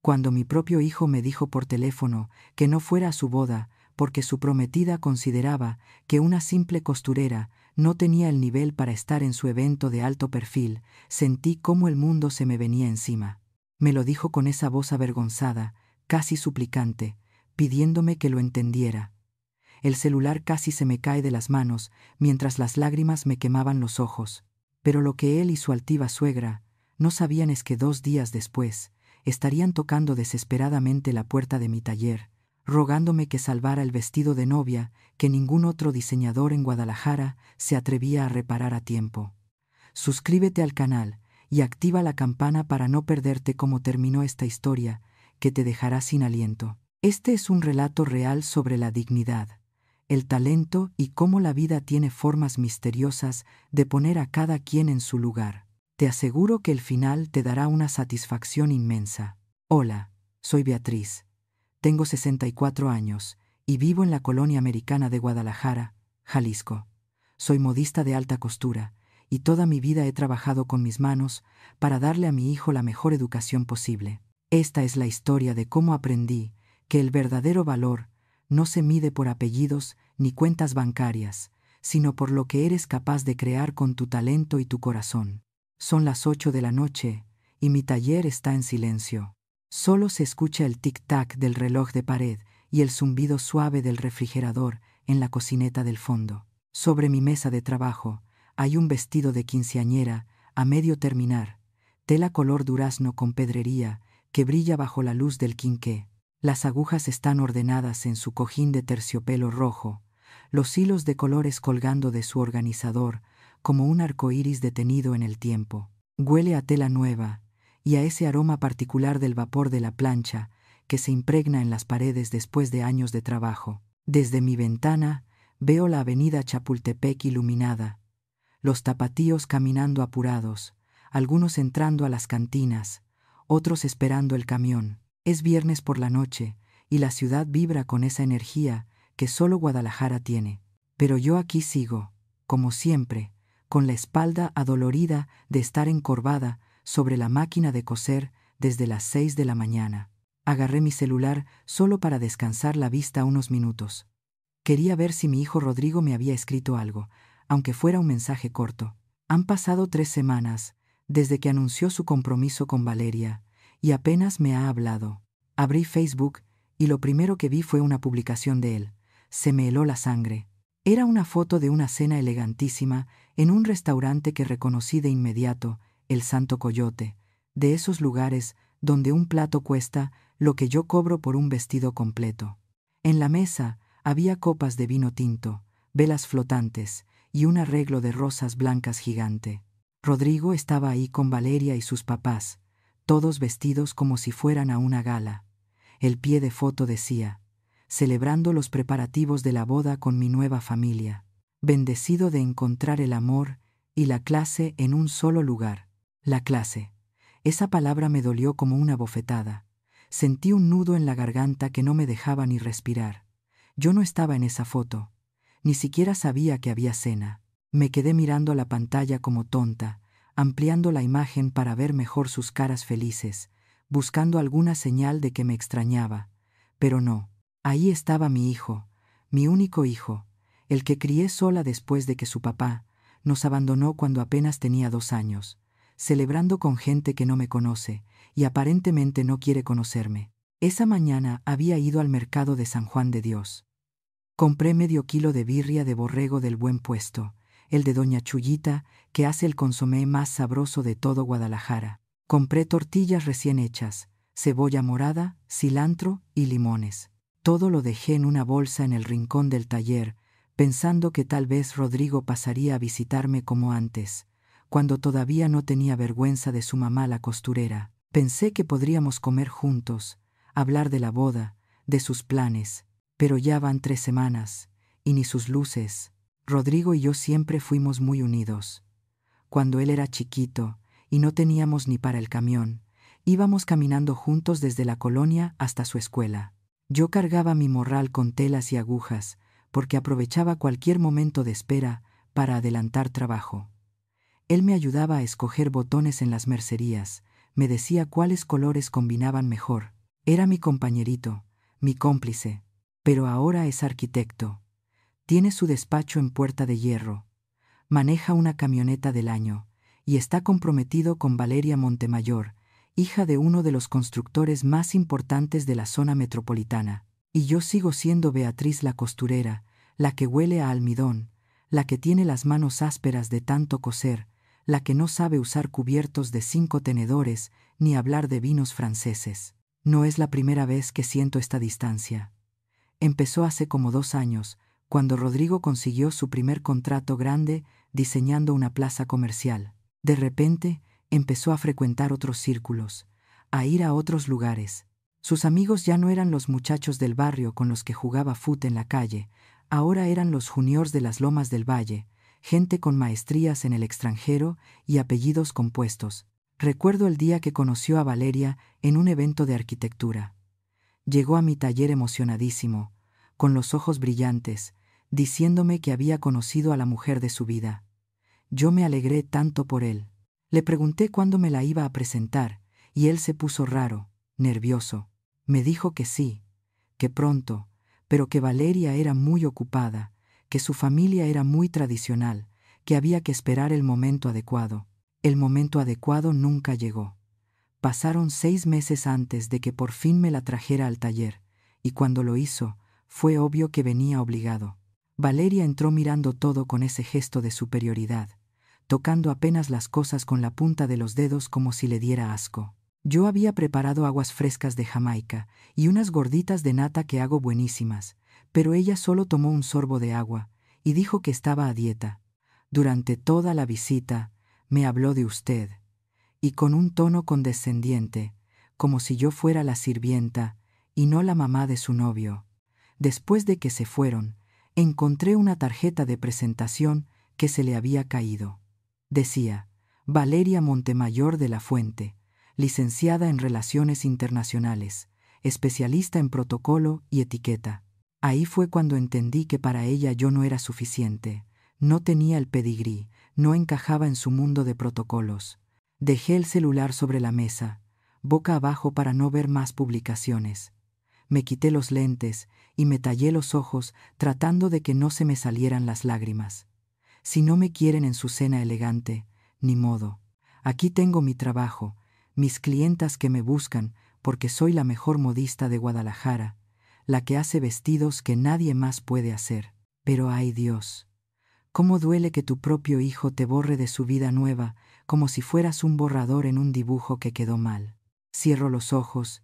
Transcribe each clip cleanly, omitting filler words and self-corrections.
Cuando mi propio hijo me dijo por teléfono que no fuera a su boda porque su prometida consideraba que una simple costurera no tenía el nivel para estar en su evento de alto perfil, sentí cómo el mundo se me venía encima. Me lo dijo con esa voz avergonzada, casi suplicante, pidiéndome que lo entendiera. El celular casi se me cae de las manos, mientras las lágrimas me quemaban los ojos. Pero lo que él y su altiva suegra no sabían es que 2 días después estarían tocando desesperadamente la puerta de mi taller, rogándome que salvara el vestido de novia que ningún otro diseñador en Guadalajara se atrevía a reparar a tiempo. Suscríbete al canal y activa la campana para no perderte cómo terminó esta historia que te dejará sin aliento. Este es un relato real sobre la dignidad, el talento y cómo la vida tiene formas misteriosas de poner a cada quien en su lugar. Te aseguro que el final te dará una satisfacción inmensa. Hola, soy Beatriz. Tengo 64 años y vivo en la colonia americana de Guadalajara, Jalisco. Soy modista de alta costura y toda mi vida he trabajado con mis manos para darle a mi hijo la mejor educación posible. Esta es la historia de cómo aprendí que el verdadero valor no se mide por apellidos ni cuentas bancarias, sino por lo que eres capaz de crear con tu talento y tu corazón. Son las 8 de la noche y mi taller está en silencio. Solo se escucha el tic-tac del reloj de pared y el zumbido suave del refrigerador en la cocineta del fondo. Sobre mi mesa de trabajo hay un vestido de quinceañera a medio terminar, tela color durazno con pedrería que brilla bajo la luz del quinqué. Las agujas están ordenadas en su cojín de terciopelo rojo, los hilos de colores colgando de su organizador como un arco iris detenido en el tiempo. Huele a tela nueva y a ese aroma particular del vapor de la plancha que se impregna en las paredes después de años de trabajo. Desde mi ventana veo la avenida Chapultepec iluminada, los tapatíos caminando apurados, algunos entrando a las cantinas, otros esperando el camión. Es viernes por la noche y la ciudad vibra con esa energía que solo Guadalajara tiene. Pero yo aquí sigo, como siempre, con la espalda adolorida de estar encorvada sobre la máquina de coser desde las 6 de la mañana. Agarré mi celular solo para descansar la vista unos minutos. Quería ver si mi hijo Rodrigo me había escrito algo, aunque fuera un mensaje corto. Han pasado 3 semanas desde que anunció su compromiso con Valeria, y apenas me ha hablado. Abrí Facebook y lo primero que vi fue una publicación de él. Se me heló la sangre. Era una foto de una cena elegantísima en un restaurante que reconocí de inmediato, el Santo Coyote, de esos lugares donde un plato cuesta lo que yo cobro por un vestido completo. En la mesa había copas de vino tinto, velas flotantes y un arreglo de rosas blancas gigante. Rodrigo estaba ahí con Valeria y sus papás, todos vestidos como si fueran a una gala. El pie de foto decía: celebrando los preparativos de la boda con mi nueva familia, bendecido de encontrar el amor y la clase en un solo lugar. La clase. Esa palabra me dolió como una bofetada. Sentí un nudo en la garganta que no me dejaba ni respirar. Yo no estaba en esa foto. Ni siquiera sabía que había cena. Me quedé mirando a la pantalla como tonta, ampliando la imagen para ver mejor sus caras felices, buscando alguna señal de que me extrañaba. Pero no. Ahí estaba mi hijo, mi único hijo, el que crié sola después de que su papá nos abandonó cuando apenas tenía 2 años, celebrando con gente que no me conoce y aparentemente no quiere conocerme. Esa mañana había ido al mercado de San Juan de Dios. Compré medio kilo de birria de borrego del buen puesto, el de doña Chuyita, que hace el consomé más sabroso de todo Guadalajara. Compré tortillas recién hechas, cebolla morada, cilantro y limones. Todo lo dejé en una bolsa en el rincón del taller, pensando que tal vez Rodrigo pasaría a visitarme como antes, cuando todavía no tenía vergüenza de su mamá la costurera. Pensé que podríamos comer juntos, hablar de la boda, de sus planes, pero ya van 3 semanas, y ni sus luces. Rodrigo y yo siempre fuimos muy unidos. Cuando él era chiquito y no teníamos ni para el camión, íbamos caminando juntos desde la colonia hasta su escuela. Yo cargaba mi morral con telas y agujas, porque aprovechaba cualquier momento de espera para adelantar trabajo. Él me ayudaba a escoger botones en las mercerías, me decía cuáles colores combinaban mejor. Era mi compañerito, mi cómplice, pero ahora es arquitecto. Tiene su despacho en Puerta de Hierro. Maneja una camioneta del año y está comprometido con Valeria Montemayor, hija de uno de los constructores más importantes de la zona metropolitana. Y yo sigo siendo Beatriz la costurera, la que huele a almidón, la que tiene las manos ásperas de tanto coser, la que no sabe usar cubiertos de 5 tenedores ni hablar de vinos franceses. No es la primera vez que siento esta distancia. Empezó hace como 2 años, cuando Rodrigo consiguió su primer contrato grande diseñando una plaza comercial. De repente, empezó a frecuentar otros círculos, a ir a otros lugares. Sus amigos ya no eran los muchachos del barrio con los que jugaba fut en la calle, ahora eran los juniors de las Lomas del Valle, gente con maestrías en el extranjero y apellidos compuestos. Recuerdo el día que conoció a Valeria en un evento de arquitectura. Llegó a mi taller emocionadísimo, con los ojos brillantes, diciéndome que había conocido a la mujer de su vida. Yo me alegré tanto por él. Le pregunté cuándo me la iba a presentar, y él se puso raro, nervioso. Me dijo que sí, que pronto, pero que Valeria era muy ocupada, que su familia era muy tradicional, que había que esperar el momento adecuado. El momento adecuado nunca llegó. Pasaron 6 meses antes de que por fin me la trajera al taller, y cuando lo hizo, fue obvio que venía obligado. Valeria entró mirando todo con ese gesto de superioridad, tocando apenas las cosas con la punta de los dedos como si le diera asco. Yo había preparado aguas frescas de Jamaica y unas gorditas de nata que hago buenísimas, pero ella solo tomó un sorbo de agua y dijo que estaba a dieta. Durante toda la visita, me habló de usted, y con un tono condescendiente, como si yo fuera la sirvienta y no la mamá de su novio. Después de que se fueron, encontré una tarjeta de presentación que se le había caído. Decía, Valeria Montemayor de la Fuente, licenciada en Relaciones Internacionales, especialista en protocolo y etiqueta. Ahí fue cuando entendí que para ella yo no era suficiente, no tenía el pedigrí, no encajaba en su mundo de protocolos. Dejé el celular sobre la mesa, boca abajo para no ver más publicaciones. Me quité los lentes y me tallé los ojos tratando de que no se me salieran las lágrimas. Si no me quieren en su cena elegante, ni modo. Aquí tengo mi trabajo, mis clientas que me buscan porque soy la mejor modista de Guadalajara, la que hace vestidos que nadie más puede hacer. Pero ay Dios, cómo duele que tu propio hijo te borre de su vida nueva como si fueras un borrador en un dibujo que quedó mal. Cierro los ojos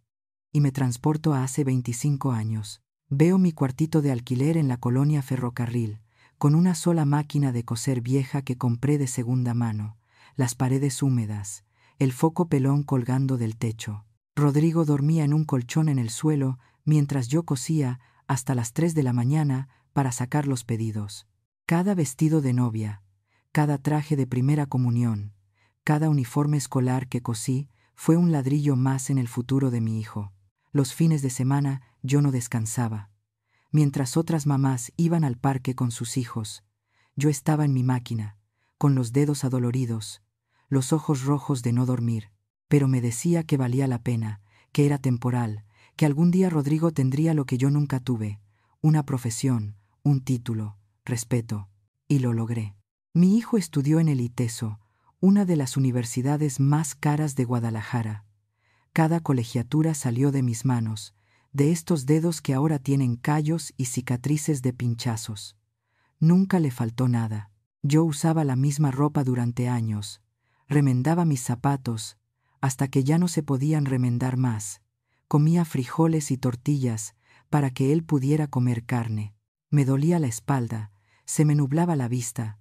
y me transporto a hace 25 años. Veo mi cuartito de alquiler en la colonia Ferrocarril, con una sola máquina de coser vieja que compré de segunda mano, las paredes húmedas, el foco pelón colgando del techo. Rodrigo dormía en un colchón en el suelo mientras yo cosía hasta las 3 de la mañana para sacar los pedidos. Cada vestido de novia, cada traje de primera comunión, cada uniforme escolar que cosí fue un ladrillo más en el futuro de mi hijo. Los fines de semana yo no descansaba. Mientras otras mamás iban al parque con sus hijos, yo estaba en mi máquina, con los dedos adoloridos, los ojos rojos de no dormir, pero me decía que valía la pena, que era temporal, que algún día Rodrigo tendría lo que yo nunca tuve, una profesión, un título, respeto, y lo logré. Mi hijo estudió en el ITESO, una de las universidades más caras de Guadalajara. Cada colegiatura salió de mis manos, de estos dedos que ahora tienen callos y cicatrices de pinchazos. Nunca le faltó nada. Yo usaba la misma ropa durante años, remendaba mis zapatos, hasta que ya no se podían remendar más. Comía frijoles y tortillas para que él pudiera comer carne. Me dolía la espalda, se me nublaba la vista,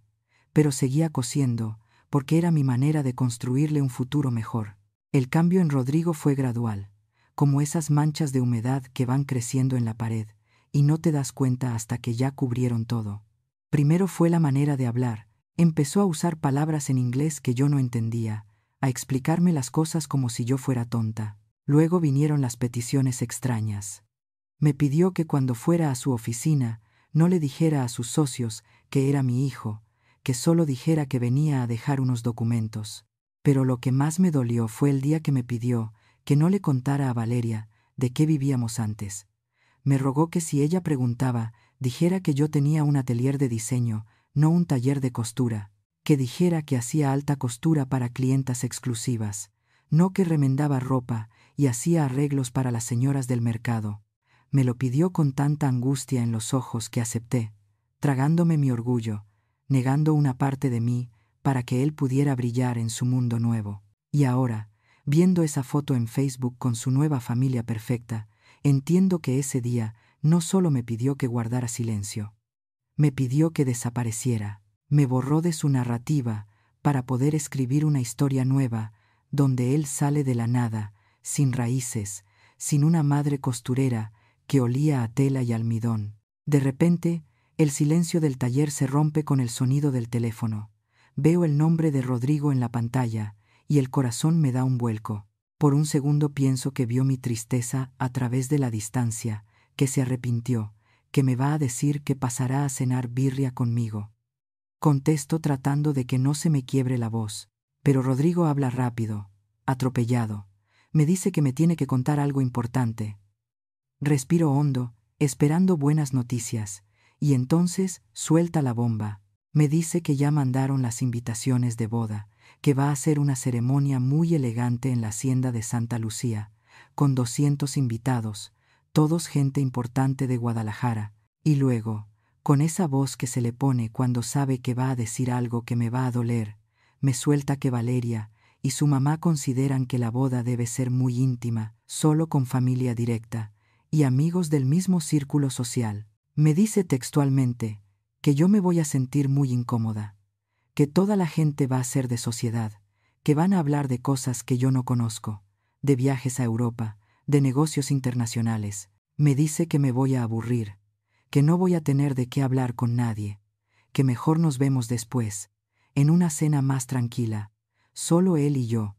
pero seguía cosiendo, porque era mi manera de construirle un futuro mejor. El cambio en Rodrigo fue gradual, como esas manchas de humedad que van creciendo en la pared, y no te das cuenta hasta que ya cubrieron todo. Primero fue la manera de hablar. Empezó a usar palabras en inglés que yo no entendía, a explicarme las cosas como si yo fuera tonta. Luego vinieron las peticiones extrañas. Me pidió que cuando fuera a su oficina no le dijera a sus socios que era mi hijo, que solo dijera que venía a dejar unos documentos. Pero lo que más me dolió fue el día que me pidió que no le contara a Valeria de qué vivíamos antes. Me rogó que si ella preguntaba, dijera que yo tenía un atelier de diseño, no un taller de costura, que dijera que hacía alta costura para clientas exclusivas, no que remendaba ropa y hacía arreglos para las señoras del mercado. Me lo pidió con tanta angustia en los ojos que acepté, tragándome mi orgullo, negando una parte de mí para que él pudiera brillar en su mundo nuevo. Y ahora, viendo esa foto en Facebook con su nueva familia perfecta, entiendo que ese día no solo me pidió que guardara silencio, me pidió que desapareciera, me borró de su narrativa para poder escribir una historia nueva donde él sale de la nada, sin raíces, sin una madre costurera que olía a tela y almidón. De repente, el silencio del taller se rompe con el sonido del teléfono. Veo el nombre de Rodrigo en la pantalla y el corazón me da un vuelco. Por un segundo pienso que vio mi tristeza a través de la distancia, que se arrepintió, que me va a decir que pasará a cenar birria conmigo. Contesto tratando de que no se me quiebre la voz, pero Rodrigo habla rápido, atropellado. Me dice que me tiene que contar algo importante. Respiro hondo, esperando buenas noticias, y entonces suelta la bomba. Me dice que ya mandaron las invitaciones de boda, que va a ser una ceremonia muy elegante en la hacienda de Santa Lucía, con 200 invitados, todos gente importante de Guadalajara, y luego, con esa voz que se le pone cuando sabe que va a decir algo que me va a doler, me suelta que Valeria y su mamá consideran que la boda debe ser muy íntima, solo con familia directa, y amigos del mismo círculo social. Me dice textualmente que yo me voy a sentir muy incómoda, que toda la gente va a ser de sociedad, que van a hablar de cosas que yo no conozco, de viajes a Europa, de negocios internacionales. Me dice que me voy a aburrir, que no voy a tener de qué hablar con nadie, que mejor nos vemos después, en una cena más tranquila, solo él y yo.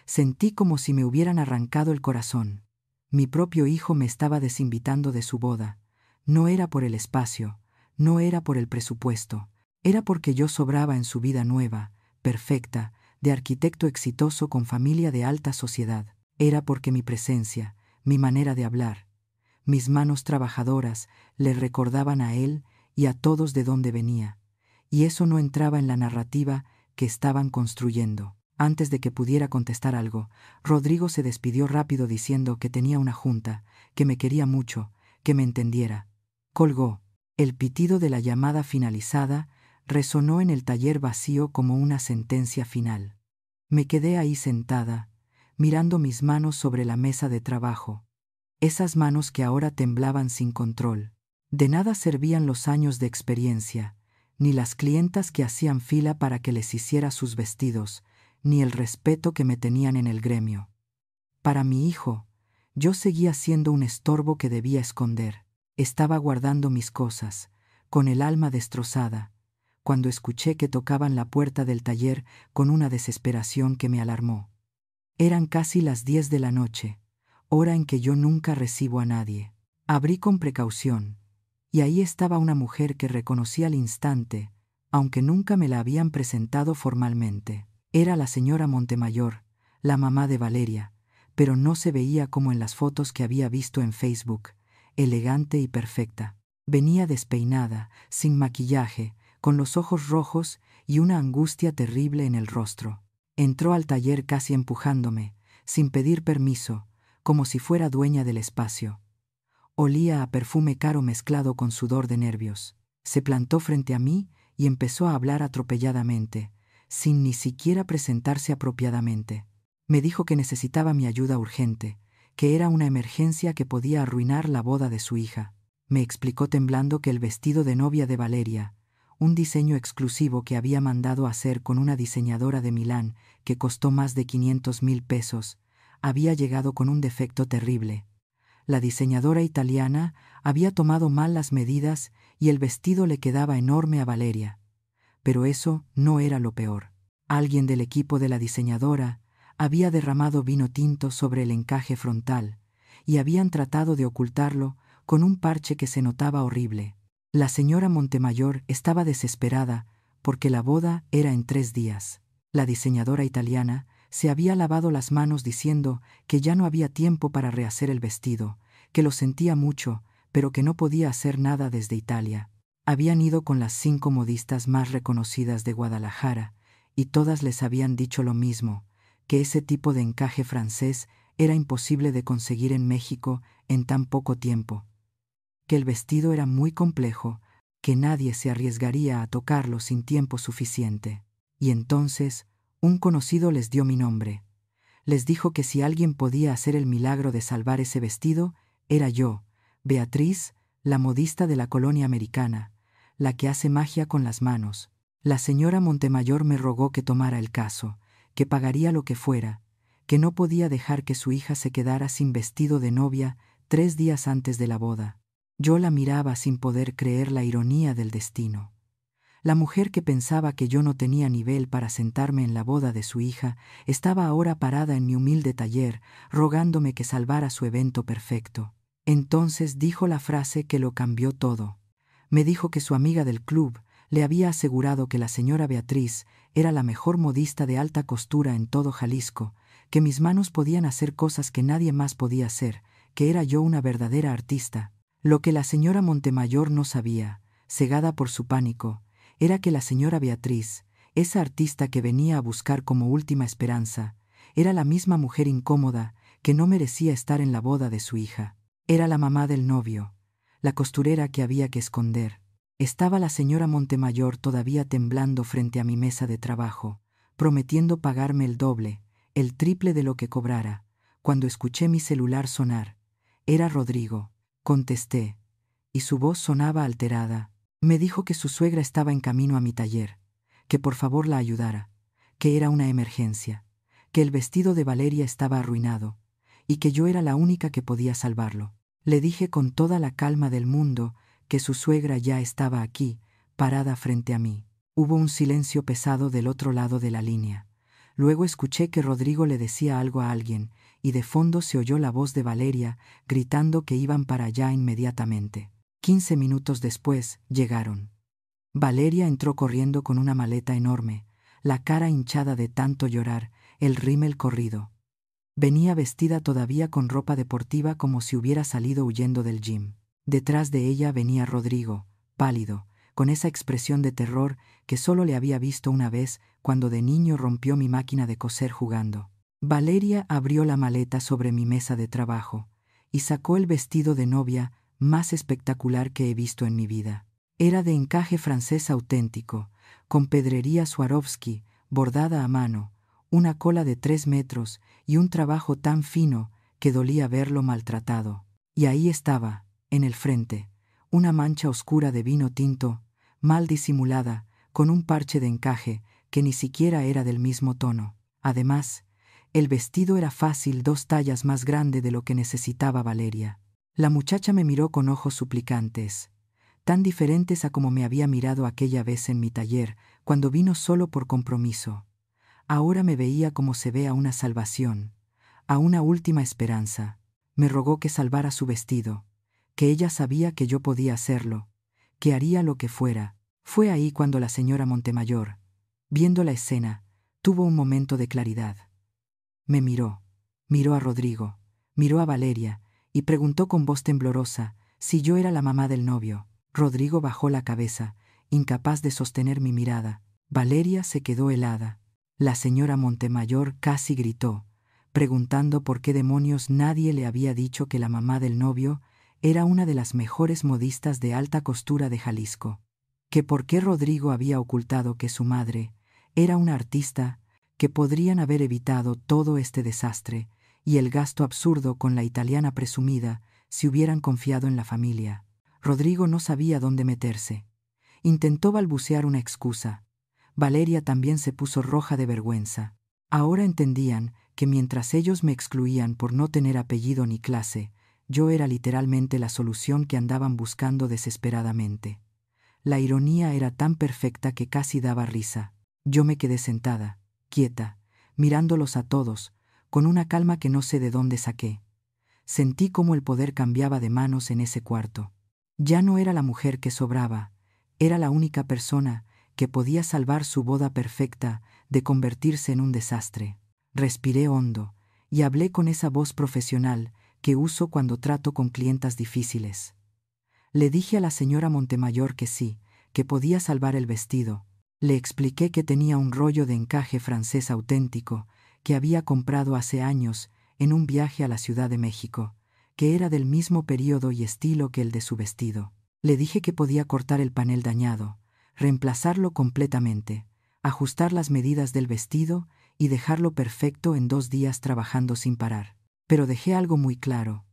Sentí como si me hubieran arrancado el corazón. Mi propio hijo me estaba desinvitando de su boda. No era por el espacio, no era por el presupuesto, era porque yo sobraba en su vida nueva, perfecta, de arquitecto exitoso con familia de alta sociedad. Era porque mi presencia, mi manera de hablar, mis manos trabajadoras le recordaban a él y a todos de dónde venía, y eso no entraba en la narrativa que estaban construyendo. Antes de que pudiera contestar algo, Rodrigo se despidió rápido diciendo que tenía una junta, que me quería mucho, que me entendiera. Colgó. El pitido de la llamada finalizada resonó en el taller vacío como una sentencia final. Me quedé ahí sentada, mirando mis manos sobre la mesa de trabajo. Esas manos que ahora temblaban sin control. De nada servían los años de experiencia, ni las clientas que hacían fila para que les hiciera sus vestidos, ni el respeto que me tenían en el gremio. Para mi hijo, yo seguía siendo un estorbo que debía esconder. Estaba guardando mis cosas, con el alma destrozada, cuando escuché que tocaban la puerta del taller con una desesperación que me alarmó. Eran casi las 10 de la noche, hora en que yo nunca recibo a nadie. Abrí con precaución, y ahí estaba una mujer que reconocí al instante, aunque nunca me la habían presentado formalmente. Era la señora Montemayor, la mamá de Valeria, pero no se veía como en las fotos que había visto en Facebook, elegante y perfecta. Venía despeinada, sin maquillaje, con los ojos rojos y una angustia terrible en el rostro. Entró al taller casi empujándome, sin pedir permiso, como si fuera dueña del espacio. Olía a perfume caro mezclado con sudor de nervios. Se plantó frente a mí y empezó a hablar atropelladamente, sin ni siquiera presentarse apropiadamente. Me dijo que necesitaba mi ayuda urgente, que era una emergencia que podía arruinar la boda de su hija. Me explicó temblando que el vestido de novia de Valeria, un diseño exclusivo que había mandado hacer con una diseñadora de Milán que costó más de 500,000 pesos, había llegado con un defecto terrible. La diseñadora italiana había tomado mal las medidas y el vestido le quedaba enorme a Valeria. Pero eso no era lo peor. Alguien del equipo de la diseñadora había derramado vino tinto sobre el encaje frontal y habían tratado de ocultarlo con un parche que se notaba horrible. La señora Montemayor estaba desesperada porque la boda era en 3 días. La diseñadora italiana se había lavado las manos diciendo que ya no había tiempo para rehacer el vestido, que lo sentía mucho, pero que no podía hacer nada desde Italia. Habían ido con las 5 modistas más reconocidas de Guadalajara, y todas les habían dicho lo mismo, que ese tipo de encaje francés era imposible de conseguir en México en tan poco tiempo, que el vestido era muy complejo, que nadie se arriesgaría a tocarlo sin tiempo suficiente. Y entonces, un conocido les dio mi nombre. Les dijo que si alguien podía hacer el milagro de salvar ese vestido, era yo, Beatriz, la modista de la colonia americana, la que hace magia con las manos. La señora Montemayor me rogó que tomara el caso, que pagaría lo que fuera, que no podía dejar que su hija se quedara sin vestido de novia 3 días antes de la boda. Yo la miraba sin poder creer la ironía del destino. La mujer que pensaba que yo no tenía nivel para sentarme en la boda de su hija estaba ahora parada en mi humilde taller, rogándome que salvara su evento perfecto. Entonces dijo la frase que lo cambió todo. Me dijo que su amiga del club le había asegurado que la señora Beatriz era la mejor modista de alta costura en todo Jalisco, que mis manos podían hacer cosas que nadie más podía hacer, que era yo una verdadera artista. Lo que la señora Montemayor no sabía, cegada por su pánico, era que la señora Beatriz, esa artista que venía a buscar como última esperanza, era la misma mujer incómoda que no merecía estar en la boda de su hija. Era la mamá del novio, la costurera que había que esconder. Estaba la señora Montemayor todavía temblando frente a mi mesa de trabajo, prometiendo pagarme el doble, el triple de lo que cobrara, cuando escuché mi celular sonar. Era Rodrigo. Contesté, y su voz sonaba alterada. Me dijo que su suegra estaba en camino a mi taller, que por favor la ayudara, que era una emergencia, que el vestido de Valeria estaba arruinado, y que yo era la única que podía salvarlo. Le dije con toda la calma del mundo que su suegra ya estaba aquí, parada frente a mí. Hubo un silencio pesado del otro lado de la línea. Luego escuché que Rodrigo le decía algo a alguien, y de fondo se oyó la voz de Valeria, gritando que iban para allá inmediatamente. 15 minutos después, llegaron. Valeria entró corriendo con una maleta enorme, la cara hinchada de tanto llorar, el rímel corrido. Venía vestida todavía con ropa deportiva como si hubiera salido huyendo del gym. Detrás de ella venía Rodrigo, pálido, con esa expresión de terror que solo le había visto una vez cuando de niño rompió mi máquina de coser jugando. Valeria abrió la maleta sobre mi mesa de trabajo y sacó el vestido de novia más espectacular que he visto en mi vida. Era de encaje francés auténtico, con pedrería Swarovski, bordada a mano, una cola de 3 metros y un trabajo tan fino que dolía verlo maltratado. Y ahí estaba, en el frente, una mancha oscura de vino tinto, mal disimulada, con un parche de encaje que ni siquiera era del mismo tono. Además, el vestido era fácil 2 tallas más grande de lo que necesitaba Valeria. La muchacha me miró con ojos suplicantes, tan diferentes a como me había mirado aquella vez en mi taller, cuando vino solo por compromiso. Ahora me veía como se ve a una salvación, a una última esperanza. Me rogó que salvara su vestido, que ella sabía que yo podía hacerlo, que haría lo que fuera. Fue ahí cuando la señora Montemayor, viendo la escena, tuvo un momento de claridad. Me miró a Rodrigo, miró a Valeria, y preguntó con voz temblorosa si yo era la mamá del novio. Rodrigo bajó la cabeza, incapaz de sostener mi mirada. Valeria se quedó helada. La señora Montemayor casi gritó, preguntando por qué demonios nadie le había dicho que la mamá del novio era una de las mejores modistas de alta costura de Jalisco, que por qué Rodrigo había ocultado que su madre era una artista, que podrían haber evitado todo este desastre y el gasto absurdo con la italiana presumida si hubieran confiado en la familia. Rodrigo no sabía dónde meterse. Intentó balbucear una excusa. Valeria también se puso roja de vergüenza. Ahora entendían que mientras ellos me excluían por no tener apellido ni clase, yo era literalmente la solución que andaban buscando desesperadamente. La ironía era tan perfecta que casi daba risa. Yo me quedé sentada, quieta, mirándolos a todos, con una calma que no sé de dónde saqué. Sentí cómo el poder cambiaba de manos en ese cuarto. Ya no era la mujer que sobraba, era la única persona que podía salvar su boda perfecta de convertirse en un desastre. Respiré hondo y hablé con esa voz profesional que uso cuando trato con clientas difíciles. Le dije a la señora Montemayor que sí, que podía salvar el vestido. Le expliqué que tenía un rollo de encaje francés auténtico que había comprado hace años en un viaje a la Ciudad de México, que era del mismo período y estilo que el de su vestido. Le dije que podía cortar el panel dañado, reemplazarlo completamente, ajustar las medidas del vestido y dejarlo perfecto en 2 días trabajando sin parar. Pero dejé algo muy claro.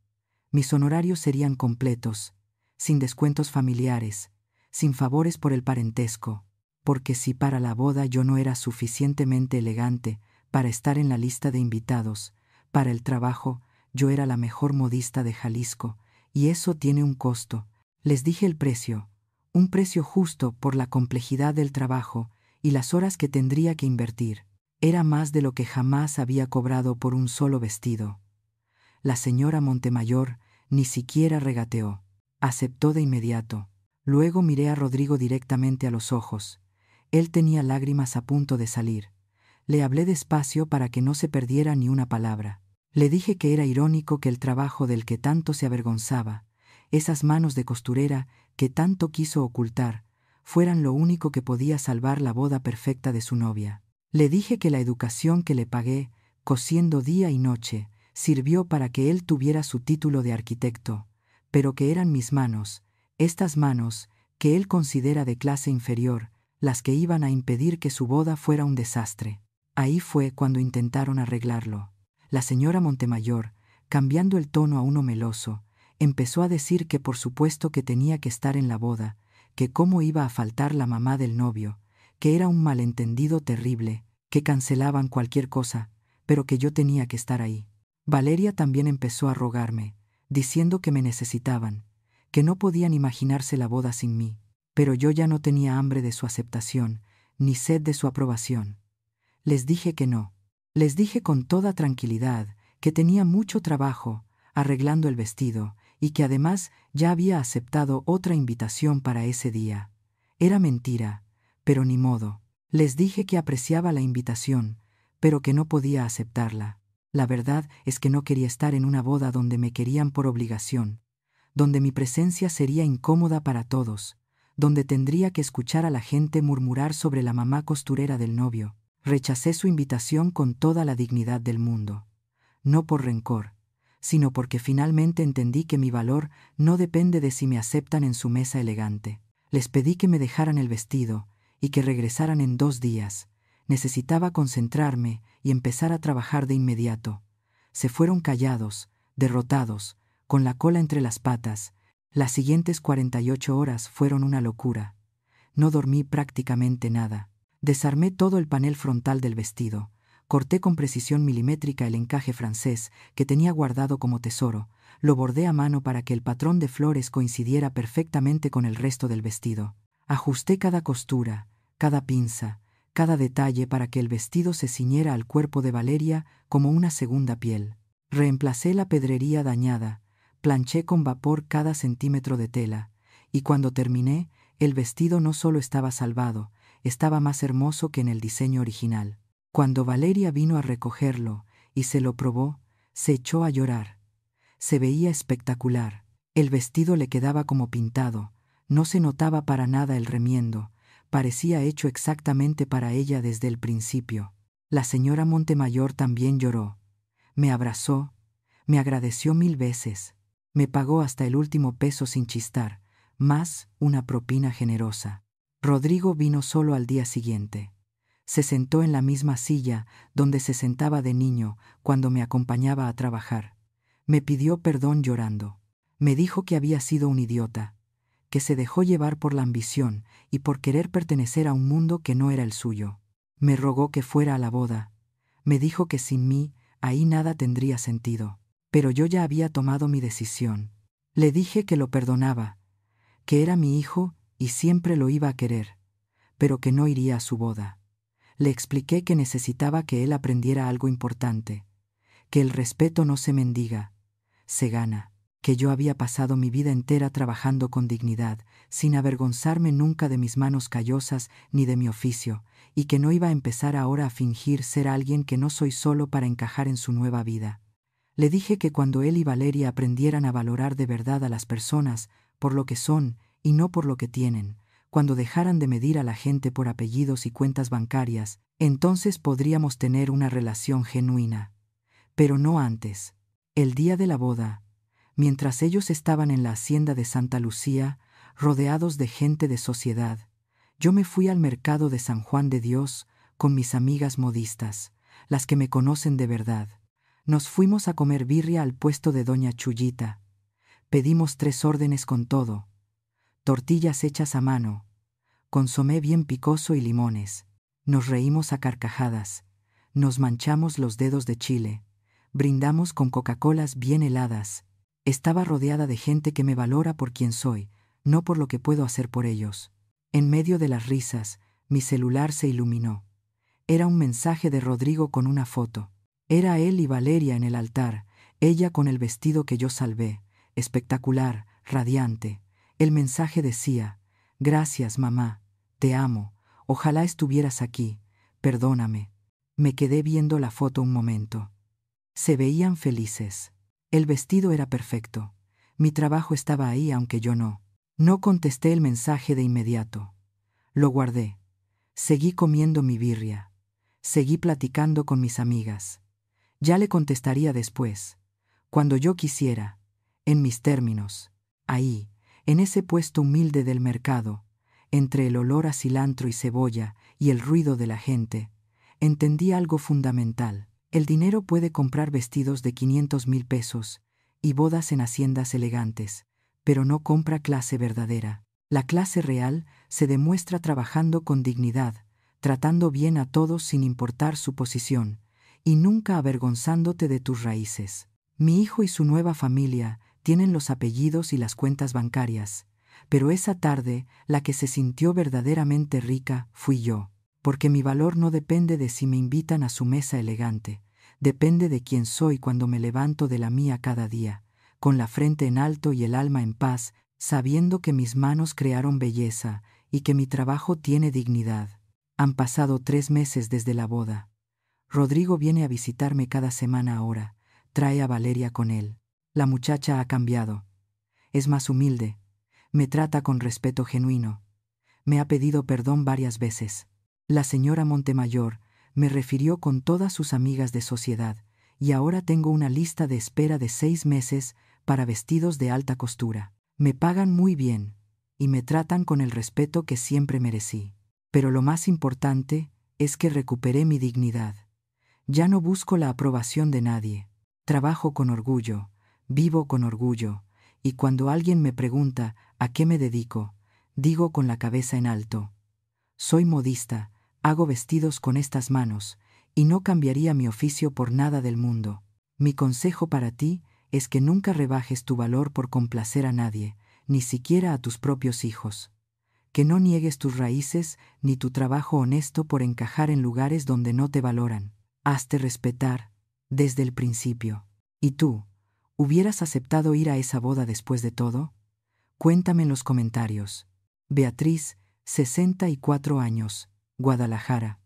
Mis honorarios serían completos, sin descuentos familiares, sin favores por el parentesco, porque si para la boda yo no era suficientemente elegante para estar en la lista de invitados, para el trabajo yo era la mejor modista de Jalisco, y eso tiene un costo. Les dije el precio, un precio justo por la complejidad del trabajo y las horas que tendría que invertir. Era más de lo que jamás había cobrado por un solo vestido. La señora Montemayor ni siquiera regateó. Aceptó de inmediato. Luego miré a Rodrigo directamente a los ojos. Él tenía lágrimas a punto de salir. Le hablé despacio para que no se perdiera ni una palabra. Le dije que era irónico que el trabajo del que tanto se avergonzaba, esas manos de costurera que tanto quiso ocultar, fueran lo único que podía salvar la boda perfecta de su novia. Le dije que la educación que le pagué, cosiendo día y noche, sirvió para que él tuviera su título de arquitecto, pero que eran mis manos, estas manos, que él considera de clase inferior, las que iban a impedir que su boda fuera un desastre. Ahí fue cuando intentaron arreglarlo. La señora Montemayor, cambiando el tono a uno meloso, empezó a decir que por supuesto que tenía que estar en la boda, que cómo iba a faltar la mamá del novio, que era un malentendido terrible, que cancelaban cualquier cosa, pero que yo tenía que estar ahí. Valeria también empezó a rogarme, diciendo que me necesitaban, que no podían imaginarse la boda sin mí, pero yo ya no tenía hambre de su aceptación, ni sed de su aprobación. Les dije que no. Les dije con toda tranquilidad que tenía mucho trabajo arreglando el vestido y que además ya había aceptado otra invitación para ese día. Era mentira, pero ni modo. Les dije que apreciaba la invitación, pero que no podía aceptarla. La verdad es que no quería estar en una boda donde me querían por obligación, donde mi presencia sería incómoda para todos, donde tendría que escuchar a la gente murmurar sobre la mamá costurera del novio. Rechacé su invitación con toda la dignidad del mundo. No por rencor, sino porque finalmente entendí que mi valor no depende de si me aceptan en su mesa elegante. Les pedí que me dejaran el vestido y que regresaran en 2 días. Necesitaba concentrarme y empezar a trabajar de inmediato. Se fueron callados, derrotados, con la cola entre las patas. Las siguientes 48 horas fueron una locura. No dormí prácticamente nada. Desarmé todo el panel frontal del vestido. Corté con precisión milimétrica el encaje francés que tenía guardado como tesoro. Lo bordé a mano para que el patrón de flores coincidiera perfectamente con el resto del vestido. Ajusté cada costura, cada pinza, cada detalle para que el vestido se ciñera al cuerpo de Valeria como una segunda piel. Reemplacé la pedrería dañada, planché con vapor cada centímetro de tela, y cuando terminé, el vestido no solo estaba salvado, estaba más hermoso que en el diseño original. Cuando Valeria vino a recogerlo y se lo probó, se echó a llorar. Se veía espectacular. El vestido le quedaba como pintado, no se notaba para nada el remiendo, parecía hecho exactamente para ella desde el principio. La señora Montemayor también lloró. Me abrazó, me agradeció 1000 veces, me pagó hasta el último peso sin chistar, más una propina generosa. Rodrigo vino solo al día siguiente. Se sentó en la misma silla donde se sentaba de niño cuando me acompañaba a trabajar. Me pidió perdón llorando. Me dijo que había sido un idiota, que se dejó llevar por la ambición y por querer pertenecer a un mundo que no era el suyo. Me rogó que fuera a la boda. Me dijo que sin mí ahí nada tendría sentido. Pero yo ya había tomado mi decisión. Le dije que lo perdonaba, que era mi hijo y siempre lo iba a querer, pero que no iría a su boda. Le expliqué que necesitaba que él aprendiera algo importante, que el respeto no se mendiga, se gana. que yo había pasado mi vida entera trabajando con dignidad, sin avergonzarme nunca de mis manos callosas ni de mi oficio, y que no iba a empezar ahora a fingir ser alguien que no soy solo para encajar en su nueva vida. Le dije que cuando él y Valeria aprendieran a valorar de verdad a las personas por lo que son y no por lo que tienen, cuando dejaran de medir a la gente por apellidos y cuentas bancarias, entonces podríamos tener una relación genuina. Pero no antes. El día de la boda, mientras ellos estaban en la hacienda de Santa Lucía, rodeados de gente de sociedad, yo me fui al mercado de San Juan de Dios con mis amigas modistas, las que me conocen de verdad. Nos fuimos a comer birria al puesto de doña Chuyita. Pedimos 3 órdenes con todo: tortillas hechas a mano, consomé bien picoso y limones. Nos reímos a carcajadas, nos manchamos los dedos de chile, brindamos con Coca-Colas bien heladas. Estaba rodeada de gente que me valora por quien soy, no por lo que puedo hacer por ellos. En medio de las risas, mi celular se iluminó. Era un mensaje de Rodrigo con una foto. Era él y Valeria en el altar, ella con el vestido que yo salvé, espectacular, radiante. El mensaje decía: «Gracias, mamá, te amo, ojalá estuvieras aquí, perdóname». Me quedé viendo la foto un momento. Se veían felices. El vestido era perfecto. Mi trabajo estaba ahí aunque yo no. No contesté el mensaje de inmediato. Lo guardé. Seguí comiendo mi birria. Seguí platicando con mis amigas. Ya le contestaría después, cuando yo quisiera, en mis términos, ahí, en ese puesto humilde del mercado, entre el olor a cilantro y cebolla y el ruido de la gente. Entendí algo fundamental. El dinero puede comprar vestidos de 500,000 pesos y bodas en haciendas elegantes, pero no compra clase verdadera. La clase real se demuestra trabajando con dignidad, tratando bien a todos sin importar su posición, y nunca avergonzándote de tus raíces. Mi hijo y su nueva familia tienen los apellidos y las cuentas bancarias, pero esa tarde la que se sintió verdaderamente rica fui yo, porque mi valor no depende de si me invitan a su mesa elegante, depende de quién soy cuando me levanto de la mía cada día, con la frente en alto y el alma en paz, sabiendo que mis manos crearon belleza y que mi trabajo tiene dignidad. Han pasado 3 meses desde la boda. Rodrigo viene a visitarme cada semana ahora, trae a Valeria con él. La muchacha ha cambiado. Es más humilde, me trata con respeto genuino. Me ha pedido perdón varias veces. La señora Montemayor me refirió con todas sus amigas de sociedad, y ahora tengo una lista de espera de 6 meses para vestidos de alta costura. Me pagan muy bien, y me tratan con el respeto que siempre merecí. Pero lo más importante es que recuperé mi dignidad. Ya no busco la aprobación de nadie. Trabajo con orgullo, vivo con orgullo, y cuando alguien me pregunta a qué me dedico, digo con la cabeza en alto: soy modista, hago vestidos con estas manos, y no cambiaría mi oficio por nada del mundo. Mi consejo para ti es que nunca rebajes tu valor por complacer a nadie, ni siquiera a tus propios hijos. Que no niegues tus raíces ni tu trabajo honesto por encajar en lugares donde no te valoran. Hazte respetar desde el principio. ¿Y tú, hubieras aceptado ir a esa boda después de todo? Cuéntame en los comentarios. Beatriz, 64 años, Guadalajara.